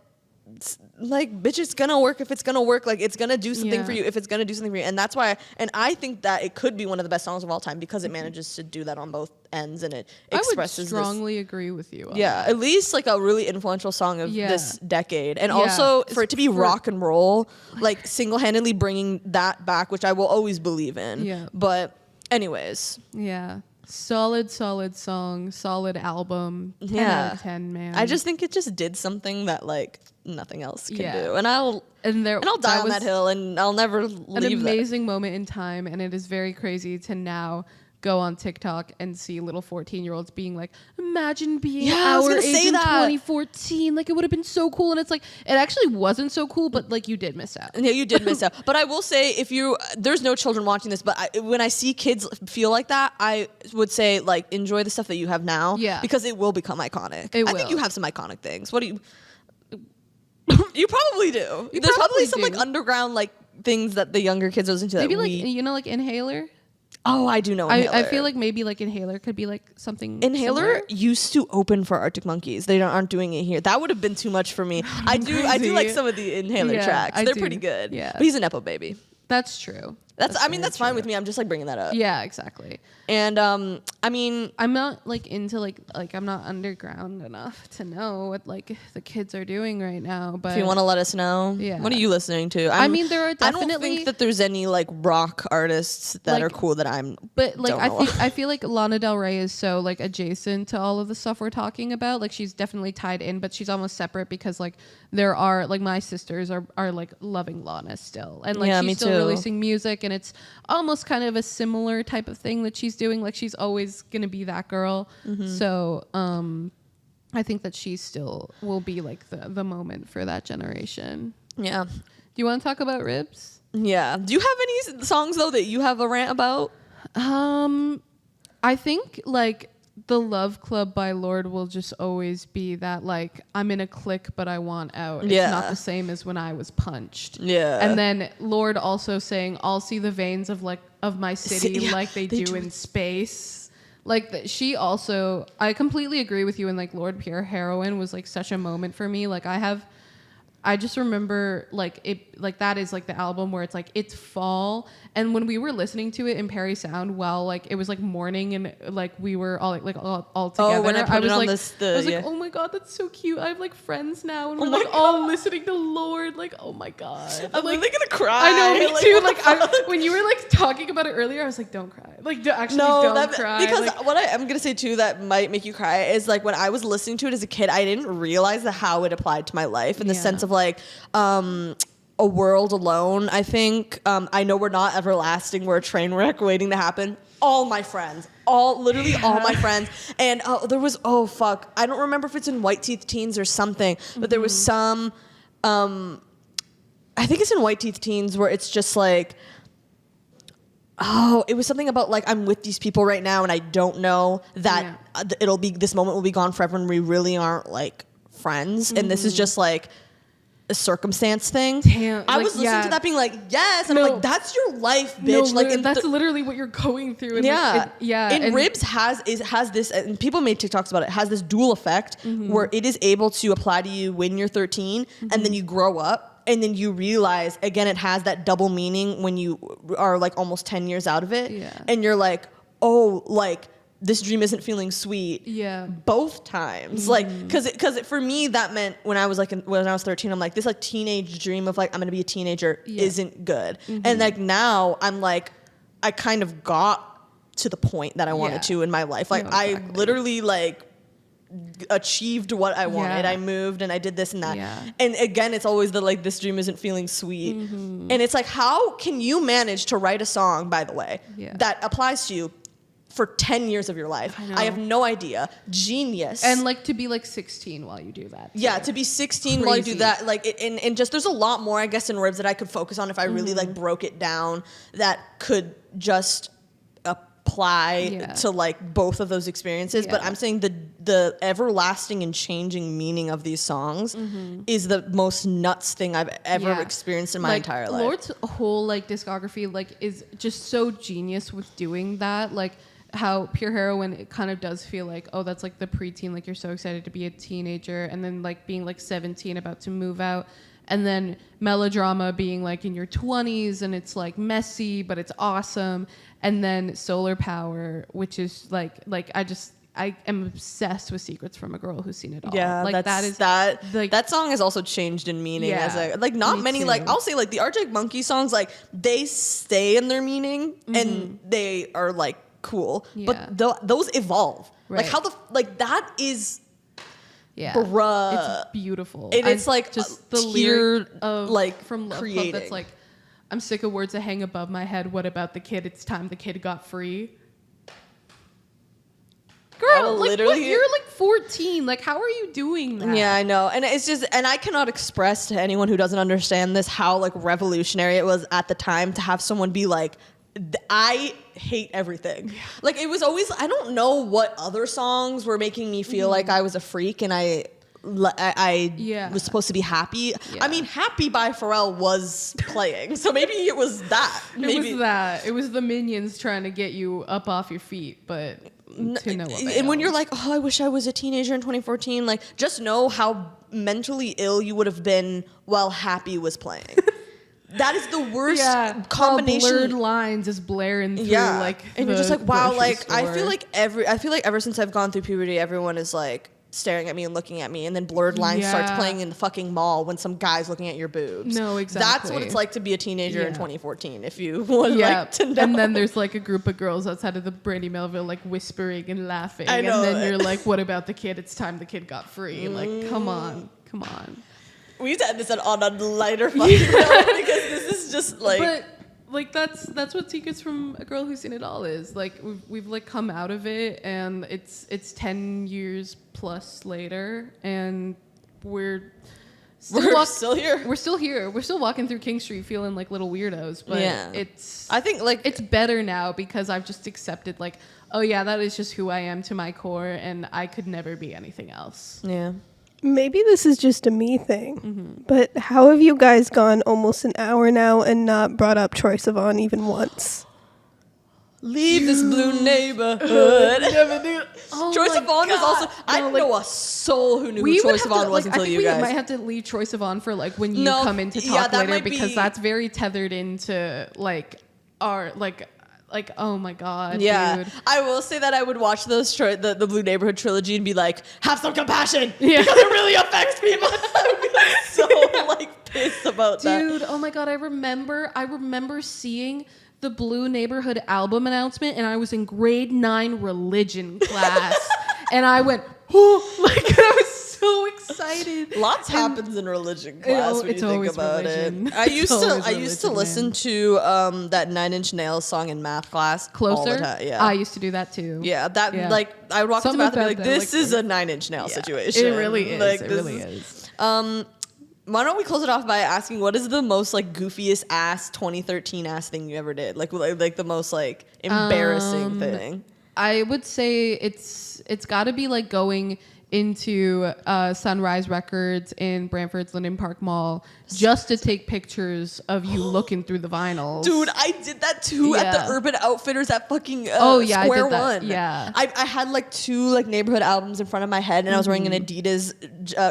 like, bitch, it's gonna work if it's gonna work. Like, it's gonna do something for you if it's gonna do something for you. And that's why, and I think that it could be one of the best songs of all time because it manages to do that on both ends, and it expresses I would strongly agree with you on that. At least like a really influential song of this decade. And also for it to be rock and roll, like single-handedly bringing that back, which I will always believe in. Yeah. But anyways. Yeah. Solid song, solid album. 10 out of 10, man. I just think it just did something that like nothing else can do. And I'll die on that hill, and I'll never leave an amazing moment in time, and it is very crazy to now go on TikTok and see little 14-year-olds being like, imagine being our age in 2014. Like, it would have been so cool. And it's like, it actually wasn't so cool, but like, you did miss out. Yeah, you did miss out. But I will say, there's no children watching this, but when I see kids feel like that, I would say, like, enjoy the stuff that you have now. Yeah. Because it will become iconic. I think you have some iconic things. What do you... You probably do. There's probably some like underground like things that the younger kids listen to. Maybe like Inhaler. Oh, I do know Inhaler. I feel like maybe like Inhaler could be like something. Inhaler similar. used to open for Arctic Monkeys. They aren't doing it here. That would have been too much for me. I do like some of the Inhaler tracks. They're pretty good. Yeah, but he's a nepo baby. That's true. That's fine with me. I'm just like bringing that up. Yeah, exactly. And I mean, I'm not like into like I'm not underground enough to know what like the kids are doing right now. But if you want to let us know, what are you listening to? I mean, there are definitely. I don't think that there's any like rock artists that are cool that I'm. But like I feel like Lana Del Rey is so like adjacent to all of the stuff we're talking about. Like she's definitely tied in, but she's almost separate because like there are like my sisters are like loving Lana still, and like she's still releasing music. And it's almost kind of a similar type of thing that she's doing. Like she's always gonna be that girl. Mm-hmm. So I think that she still will be like the moment for that generation. Yeah. Do you want to talk about Ribs? Yeah. Do you have any songs though that you have a rant about? I think like The Love Club by Lorde will just always be that like I'm in a clique but I want out. It's not the same as when I was punched. Yeah. And then Lorde also saying I'll see the veins of my city like they do in space. Like she also, I completely agree with you. And like Lorde Pure Heroine was like such a moment for me. Like I just remember like it, like that is like the album where it's like it's fall, and when we were listening to it in Perry Sound while like it was like morning and like we were all like all together. Oh, when I was like, like, oh my god, that's so cute. I have like friends now, and we're like all listening to Lorde. Like, oh my god, I'm like gonna cry. I know, me too. Like when you were like talking about it earlier, I was like, don't cry. Like don't cry. Because like, what I'm gonna say too that might make you cry is like when I was listening to it as a kid, I didn't realize how it applied to my life in the sense of like a world alone. I think I know we're not everlasting. We're a train wreck waiting to happen. All my friends, all my friends, and there was I don't remember if it's in White Teeth Teens or something, but there was some. I think it's in White Teeth Teens where it's just like. Oh, it was something about like I'm with these people right now and I don't know that this moment will be gone forever and we really aren't like friends and this is just like a circumstance thing. Damn, I was listening to that being like, yes, and I'm like, that's your life, bitch. No, like that's literally what you're going through. And And Ribs has this, and people made TikToks about it. Has this dual effect where it is able to apply to you when you're 13, and then you grow up. And then you realize, again, it has that double meaning when you are like almost 10 years out of it. Yeah. And you're like, oh, like this dream isn't feeling sweet. Yeah. Both times. Like, cause for me, that meant when I was 13, I'm like, this like teenage dream of like, I'm going to be a teenager isn't good. And like now I'm like, I kind of got to the point that I wanted to in my life. Like I literally like, achieved what I wanted. I moved and I did this and that. And again, it's always the like this dream isn't feeling sweet. And it's like, how can you manage to write a song, by the way, that applies to you for 10 years of your life? I have no idea. Genius. And like to be like 16 while you do that. Yeah, to be 16 while you do that. Like and just there's a lot more, I guess, in Ribs that I could focus on if I really like broke it down that could just apply to like both of those experiences. But I'm saying the everlasting and changing meaning of these songs is the most nuts thing I've ever experienced in my entire life. Lorde's whole like discography like is just so genius with doing that. Like how Pure Heroine, it kind of does feel like, oh, that's like the preteen, like you're so excited to be a teenager, and then like being like 17 about to move out. And then melodrama being like in your 20s and it's like messy, but it's awesome. And then solar power, which is like I am obsessed with Secrets from a Girl Who's Seen It All. Yeah, like that song has also changed in meaning as a like not many too. like I'll say like the Arctic Monkey songs like they stay in their meaning and they are like cool, but those evolve. Right. Like how the like that is. Yeah, bruh. It's beautiful. And it's like just the lyric of like from Love creating. Club that's like, I'm sick of words that hang above my head. What about the kid? It's time the kid got free. Girl, like literally, you're like 14. Like, how are you doing that? Yeah, I know. And it's just, and I cannot express to anyone who doesn't understand this how like revolutionary it was at the time to have someone be like, I hate everything. Yeah. Like it was always, I don't know what other songs were making me feel like I was a freak and I was supposed to be happy. Yeah. I mean, Happy by Pharrell was playing. So maybe it was that. It was the Minions trying to get you up off your feet, but to no avail. And when you're like, oh, I wish I was a teenager in 2014, like just know how mentally ill you would have been while Happy was playing. That is the worst combination. Blurred lines is blaring through like, and you're just like, wow, like I feel like ever since I've gone through puberty, everyone is like staring at me and looking at me, and then Blurred Lines starts playing in the fucking mall when some guy's looking at your boobs. No, exactly. That's what it's like to be a teenager in 2014. If you would like to know. And then there's like a group of girls outside of the Brandy Melville like whispering and laughing, I know. And then you're like, what about the kid? It's time the kid got free. Like, come on. We need to end this on a lighter fucking note because this is just like. But like that's what Secrets from a Girl Who's Seen It All is. Like we've like come out of it, and it's 10 years plus later, and we're still here. We're still here. We're still walking through King Street feeling like little weirdos. But I think like it's better now because I've just accepted like, oh yeah, that is just who I am to my core, and I could never be anything else. Yeah. Maybe this is just a me thing, but how have you guys gone almost an hour now and not brought up Troye Sivan even once? Leave this blue neighborhood. Troye Sivan was also. I didn't know a soul who knew who Troye Sivan was until you guys. I might have to leave Troye Sivan for like when you come in to talk later because that's very tethered into like our like. Like, oh my god, dude. I will say that I would watch those the Blue Neighborhood trilogy and be like, have some compassion, because it really affects people. I would be like so like pissed about that. Dude, oh my god, I remember seeing the Blue Neighborhood album announcement, and I was in grade 9 religion class, and I went, oh, like I was so excited. Lots happens in religion class when you think about religion. it. I used to listen to that 9 Inch Nails song in math class. Closer? All the time. Yeah. I used to do that too. Yeah, like I would walk into math and be like, this is a 9 Inch Nail situation. It really is. Like, it really is. Why don't we close it off by asking what is the most like goofiest ass 2013 ass thing you ever did? Like the most like embarrassing thing. I would say it's got to be like going into Sunrise Records in Brantford's Linden Park Mall just to take pictures of you looking through the vinyls. Dude, I did that too at the Urban Outfitters at fucking Square One. Yeah. I had like 2 like neighborhood albums in front of my head, and I was wearing an Adidas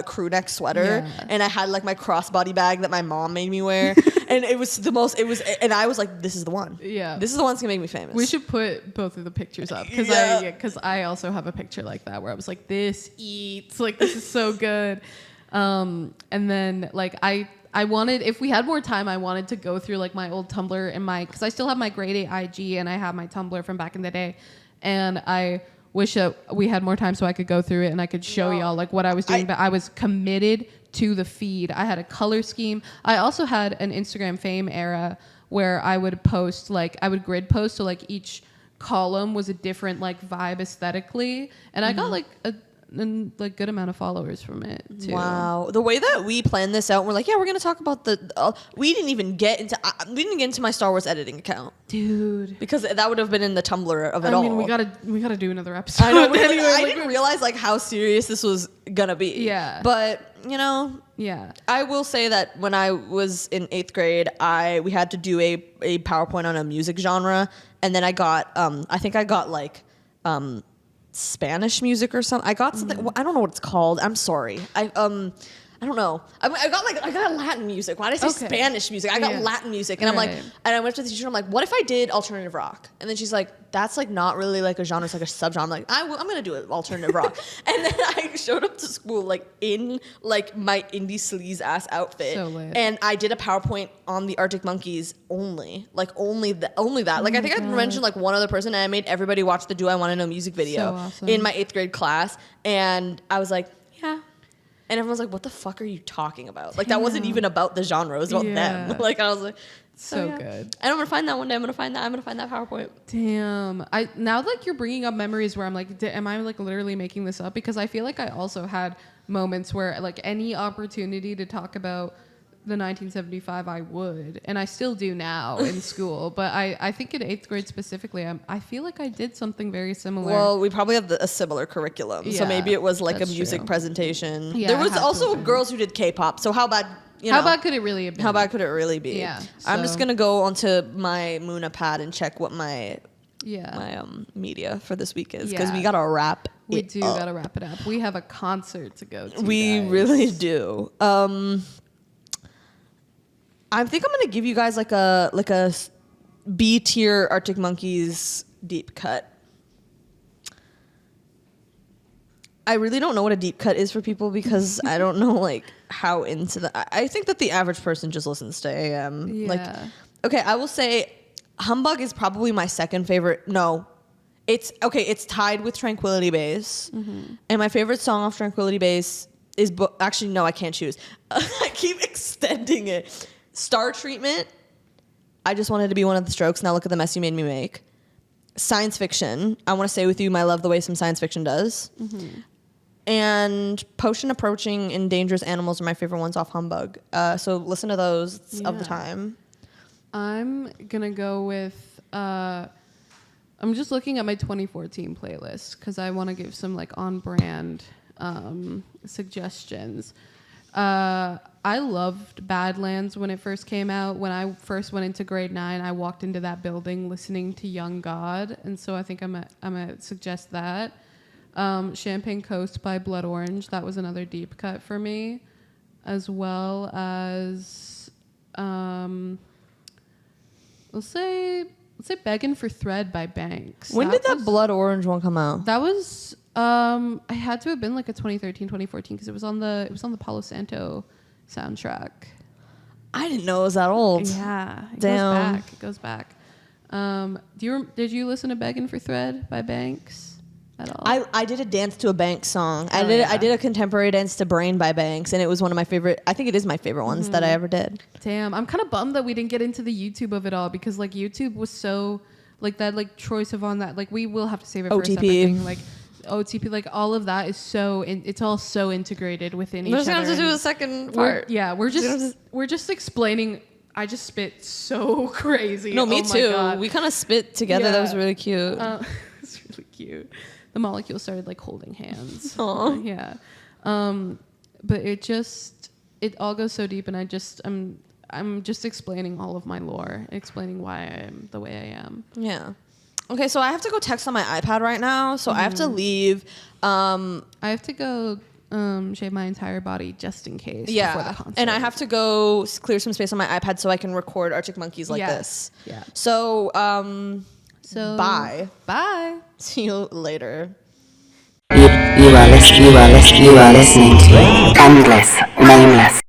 crew neck sweater, and I had like my crossbody bag that my mom made me wear, and it was and I was like, this is the one. Yeah. This is the one that's gonna make me famous. We should put both of the pictures up because I also have a picture like that where I was like, this eats, like this is so good. And then like I wanted, if we had more time, I wanted to go through like my old Tumblr and because I still have my grade 8 IG and I have my Tumblr from back in the day, and I wish we had more time so I could go through it and I could show y'all like what I was doing. But I was committed to the feed. I had a color scheme. I also had an Instagram fame era where I would post I would grid post, so like each column was a different like vibe aesthetically, and I got like a good amount of followers from it too. Wow, the way that we planned this out, we're like, we're gonna talk about we didn't even get into my Star Wars editing account, dude, because that would have been in the Tumblr of it all. I mean, we gotta do another episode. I know. I didn't realize like how serious this was gonna be. Yeah, but you know, I will say that when I was in 8th grade, we had to do a PowerPoint on a music genre, and then I got I think I got like Spanish music or something. I got something. I don't know what it's called. I'm sorry. I I don't know. I got Latin music. Why did I say Spanish music? I got Latin music, and I'm like, and I went to the teacher. I'm like, what if I did alternative rock? And then she's like, that's like not really like a genre. It's like a subgenre. I'm like, I'm gonna do it alternative rock. And then I showed up to school like in like my indie sleaze ass outfit, so lit. And I did a PowerPoint on the Arctic Monkeys only that. Like I think I mentioned like one other person, and I made everybody watch the Do I Want to Know music video in my 8th grade class, and I was like, yeah. And everyone's like, what the fuck are you talking about? Like, that wasn't even about the genre. It was about them. Like, I was like, so good. And I'm going to find that one day. I'm going to find that PowerPoint. Damn. Now, like, you're bringing up memories where I'm like, am I, like, literally making this up? Because I feel like I also had moments where, like, any opportunity to talk about the 1975, I would. And I still do now in school. But I think in 8th grade specifically, I feel like I did something very similar. Well, we probably have a similar curriculum. So maybe it was like a music presentation. Yeah, there was also girls who did K-pop. So how bad... how bad could it really have been? How bad could it really be? Yeah. I'm just going to go onto my moonlitmiaa pad and check what my media for this week is. Because we got to wrap We do got to wrap it up. We have a concert to go to, We really do. I think I'm gonna give you guys like a B tier Arctic Monkeys deep cut. I really don't know what a deep cut is for people because I don't know like how into the. I think that the average person just listens to AM. Yeah. Like, okay, I will say, Humbug is probably my second favorite. No, it's tied with Tranquility Base, and my favorite song off Tranquility Base is actually no, I can't choose. I keep extending it. Star Treatment, I Just Wanted to Be One of the Strokes, Now Look at the Mess You Made Me Make. Science Fiction, I Want to Stay With You, My Love, the Way Some Science Fiction Does. And Potion Approaching and Dangerous Animals are my favorite ones off Humbug. So listen to those of the time. I'm going to go with, I'm just looking at my 2014 playlist because I want to give some like on-brand suggestions. I loved Badlands when it first came out. When I first went into grade 9, I walked into that building listening to Young God, and so I think I'm gonna suggest that. Champagne Coast by Blood Orange, that was another deep cut for me, as well as let's say Beggin' for Thread by Banks. When did that Blood Orange one come out? That was I had to have been like a 2013, 2014 because it was on the Palo Santo soundtrack. I didn't know it was that old. Yeah, it goes back. Did you listen to Beggin' for Thread by Banks at all? I did a dance to a Banks song. I did a contemporary dance to Brain by Banks, and it was one of my favorite. I think it is my favorite ones that I ever did. Damn, I'm kind of bummed that we didn't get into the YouTube of it all because like YouTube was so like that like Troye Sivan that like we will have to save it for a separate thing. Like OTP, like all of that is it's all so integrated within each other. We're just gonna have to do a second part. We're just explaining. I just spit so crazy. No, me too. God. We kind of spit together. Yeah. That was really cute. It's really cute. The molecules started like holding hands. Aww. Yeah. But it all goes so deep, and I'm just explaining all of my lore, explaining why I am the way I am. Yeah. Okay, so I have to go text on my iPad right now, so I have to leave. I have to go shave my entire body just in case before the concert. And I have to go clear some space on my iPad so I can record Arctic Monkeys like this. Yeah. So bye. Bye. See you later. You are listening to Endless, Nameless.